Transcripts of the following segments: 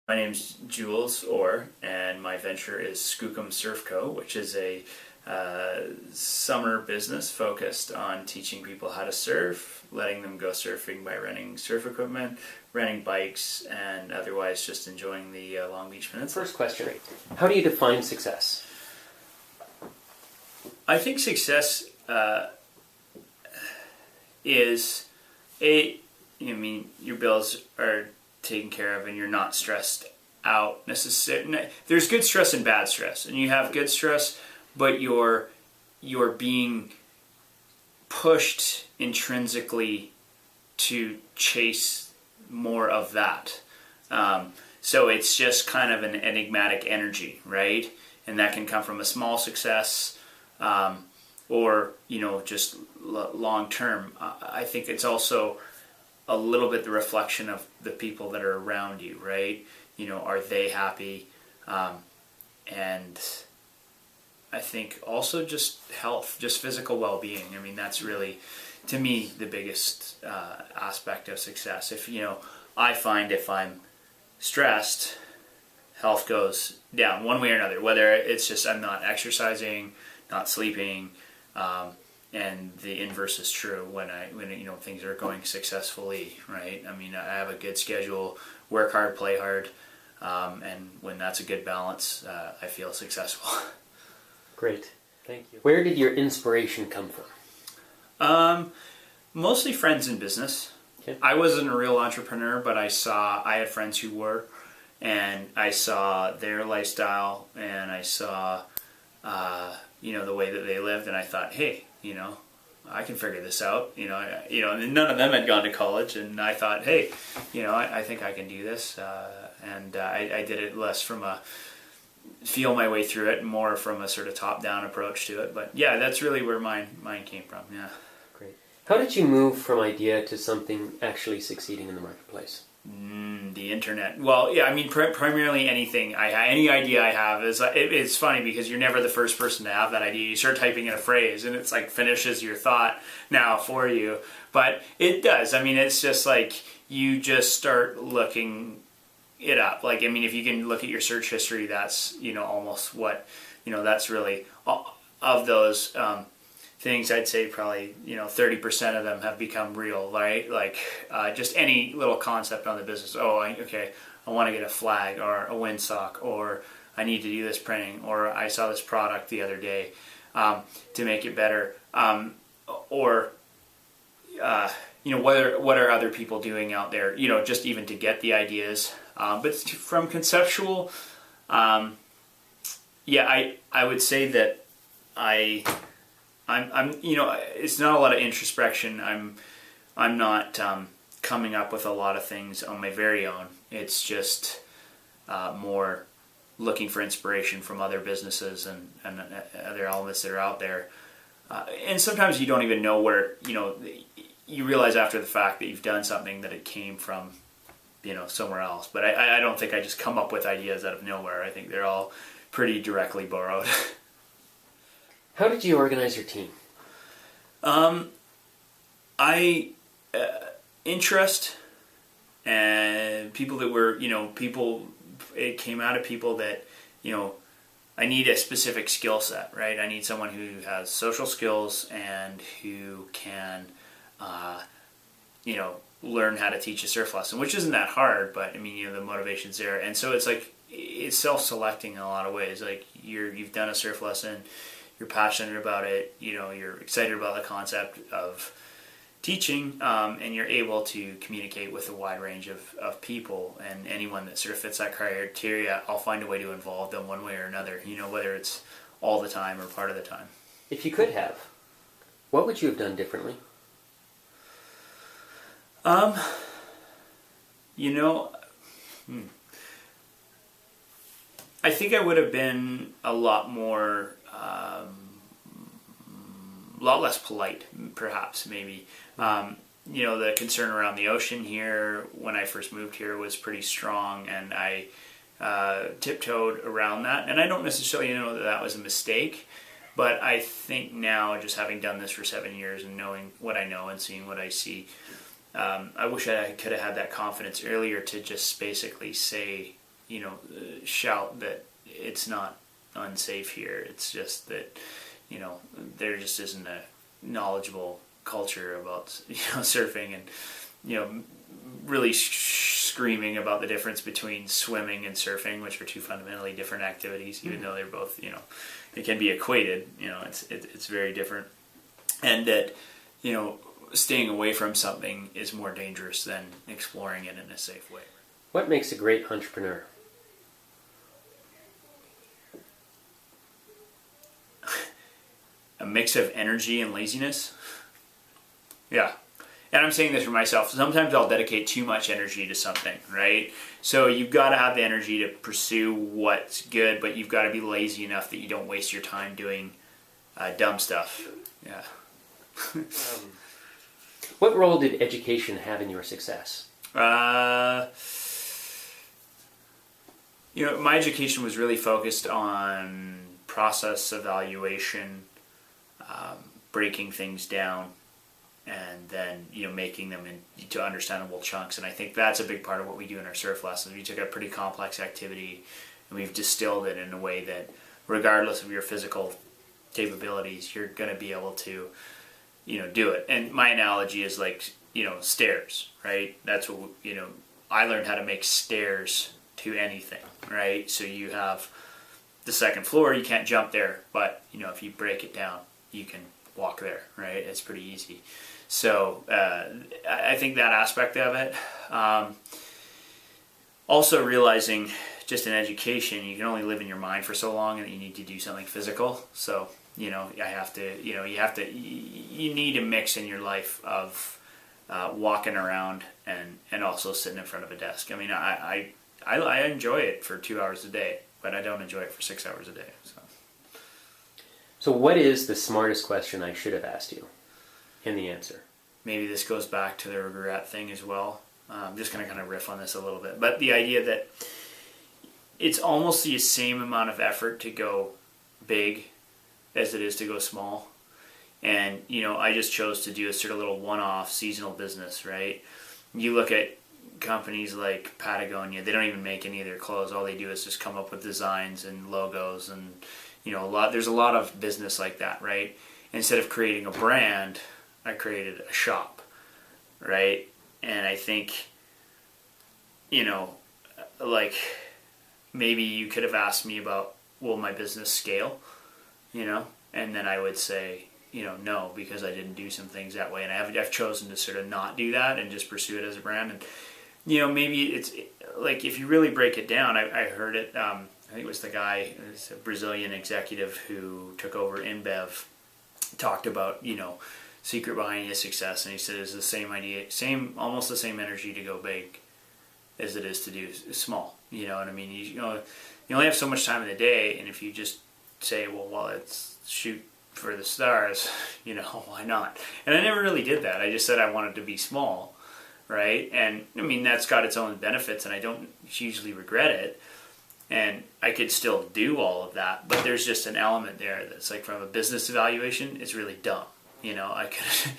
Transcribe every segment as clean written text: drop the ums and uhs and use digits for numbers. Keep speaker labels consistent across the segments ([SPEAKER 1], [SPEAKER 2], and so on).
[SPEAKER 1] My name's Julez Orr, and my venture is Skookum Surf Co., which is a summer business focused on teaching people how to surf, letting them go surfing by renting surf equipment, renting bikes, and otherwise just enjoying the Long Beach Peninsula.
[SPEAKER 2] First question, how do you define success?
[SPEAKER 1] I think success is your bills are taken care of and you're not stressed out necessarily. There's good stress and bad stress, and you have good stress, but you're being pushed intrinsically to chase more of that. So it's just kind of an enigmatic energy, right? And that can come from a small success, or just long term. I think it's also a little bit the reflection of the people that are around you, right? Are they happy? And I think also just health, just physical well-being. I mean, that's really, to me, the biggest aspect of success. I find if I'm stressed, health goes down one way or another, whether it's just I'm not exercising, not sleeping, and the inverse is true when things are going successfully, right? I mean, I have a good schedule, work hard, play hard, and when that's a good balance, I feel successful.
[SPEAKER 2] Great, thank you. Where did your inspiration come from?
[SPEAKER 1] Mostly friends in business. Okay. I wasn't a real entrepreneur, but I had friends who were, and I saw their lifestyle, and I saw the way that they lived, and I thought, hey, I can figure this out. And none of them had gone to college, and I thought, hey, I think I can do this. And I did it less from a feel my way through it, and more from a sort of top-down approach to it. But yeah, that's really where mine came from. Yeah.
[SPEAKER 2] Great. How did you move from idea to something actually succeeding in the marketplace?
[SPEAKER 1] The internet. Well, yeah, I mean, primarily any idea I have is, it's funny because you're never the first person to have that idea. You start typing in a phrase and it's like finishes your thought now for you. But it does. I mean, it's just like you just start looking it up. Like, I mean, if you can look at your search history, that's, almost what, that's really, of those things, I'd say probably 30% of them have become real, right? Like just any little concept on the business. I want to get a flag or a windsock, or I need to do this printing, or I saw this product the other day to make it better, or what are other people doing out there? Just even to get the ideas. But from conceptual, I would say that I'm it's not a lot of introspection. I'm not coming up with a lot of things on my very own. It's just more looking for inspiration from other businesses and other elements that are out there. And sometimes you don't even know where, you realize after the fact that you've done something that it came from, somewhere else. But I don't think I just come up with ideas out of nowhere. I think they're all pretty directly borrowed.
[SPEAKER 2] How did you organize your team?
[SPEAKER 1] Interest and people that were, it came out of people that, I need a specific skill set, right? I need someone who has social skills and who can, learn how to teach a surf lesson, which isn't that hard, but I mean, the motivation's there. And so it's like, it's self-selecting in a lot of ways. Like you've done a surf lesson, you're passionate about it, you're excited about the concept of teaching, and you're able to communicate with a wide range of people, and anyone that sort of fits that criteria, I'll find a way to involve them one way or another, whether it's all the time or part of the time.
[SPEAKER 2] If you could have, what would you have done differently?
[SPEAKER 1] I think I would have been a lot more, lot less polite, perhaps, maybe. The concern around the ocean here when I first moved here was pretty strong, and I tiptoed around that. And I don't necessarily know that was a mistake, but I think now, just having done this for 7 years and knowing what I know and seeing what I see, I wish I could have had that confidence earlier to just basically say shout that it's not unsafe here. It's just that, there just isn't a knowledgeable culture about, surfing, and, really screaming about the difference between swimming and surfing, which are two fundamentally different activities, even though they're both, they can be equated, it's very different. And that, staying away from something is more dangerous than exploring it in a safe way.
[SPEAKER 2] What makes a great entrepreneur?
[SPEAKER 1] A mix of energy and laziness. Yeah. And I'm saying this for myself. Sometimes I'll dedicate too much energy to something, right? So you've got to have the energy to pursue what's good, but you've got to be lazy enough that you don't waste your time doing dumb stuff. Yeah.
[SPEAKER 2] What role did education have in your success?
[SPEAKER 1] My education was really focused on process evaluation, breaking things down, and then making them into understandable chunks. And I think that's a big part of what we do in our surf lessons. We took a pretty complex activity and we've distilled it in a way that, regardless of your physical capabilities, you're going to be able to do it. And my analogy is like stairs, right? That's what I learned how to make stairs to anything, right? So you have the second floor, you can't jump there, but if you break it down, you can walk there, right? It's pretty easy. So I think that aspect of it. Also realizing, just in education, you can only live in your mind for so long, and you need to do something physical. So you need a mix in your life of walking around and also sitting in front of a desk. I mean, I enjoy it for 2 hours a day, but I don't enjoy it for 6 hours a day.
[SPEAKER 2] So what is the smartest question I should have asked you? In the answer.
[SPEAKER 1] Maybe this goes back to the regret thing as well. I'm just going to kind of riff on this a little bit. But the idea that it's almost the same amount of effort to go big as it is to go small. And, I just chose to do a sort of little one-off seasonal business, right? You look at companies like Patagonia, they don't even make any of their clothes. All they do is just come up with designs and logos and, there's a lot of business like that, right? Instead of creating a brand, I created a shop, right? And I think, maybe you could have asked me about, will my business scale, and then I would say, no, because I didn't do some things that way. And I've chosen to sort of not do that and just pursue it as a brand. And, maybe it's like, if you really break it down, I heard it, I think it was the guy, it was a Brazilian executive who took over InBev, talked about, secret behind his success. And he said it's the same idea, almost the same energy to go big as it is to do small. You know what I mean? You only have so much time in the day, and if you just say, well, let's shoot for the stars, why not? And I never really did that. I just said I wanted to be small, right? And I mean, that's got its own benefits, and I don't hugely regret it. And I could still do all of that, but there's just an element there that's like, from a business evaluation, it's really dumb. I could,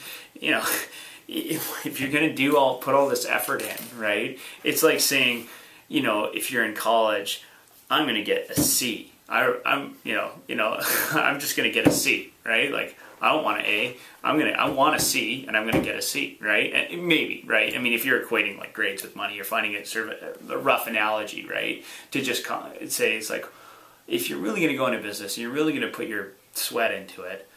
[SPEAKER 1] if you're going to put all this effort in, right? It's like saying, if you're in college, I'm going to get a C. I'm just going to get a C, right? Like, I don't want an A. I want a C, and I'm going to get a C, right? And maybe, right? I mean, if you're equating like grades with money, you're finding it sort of a rough analogy, right? To just say, it's like, if you're really going to go into business, and you're really going to put your sweat into it,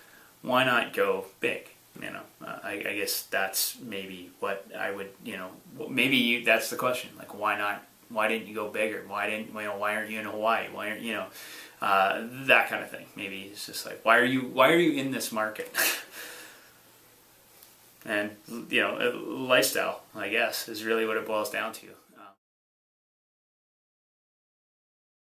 [SPEAKER 1] why not go big? I guess that's maybe what I would, that's the question. Like, why not? Why didn't you go bigger? Why aren't you in Hawaii? Why aren't that kind of thing? Maybe it's just like, why are you in this market? And lifestyle, I guess, is really what it boils down to.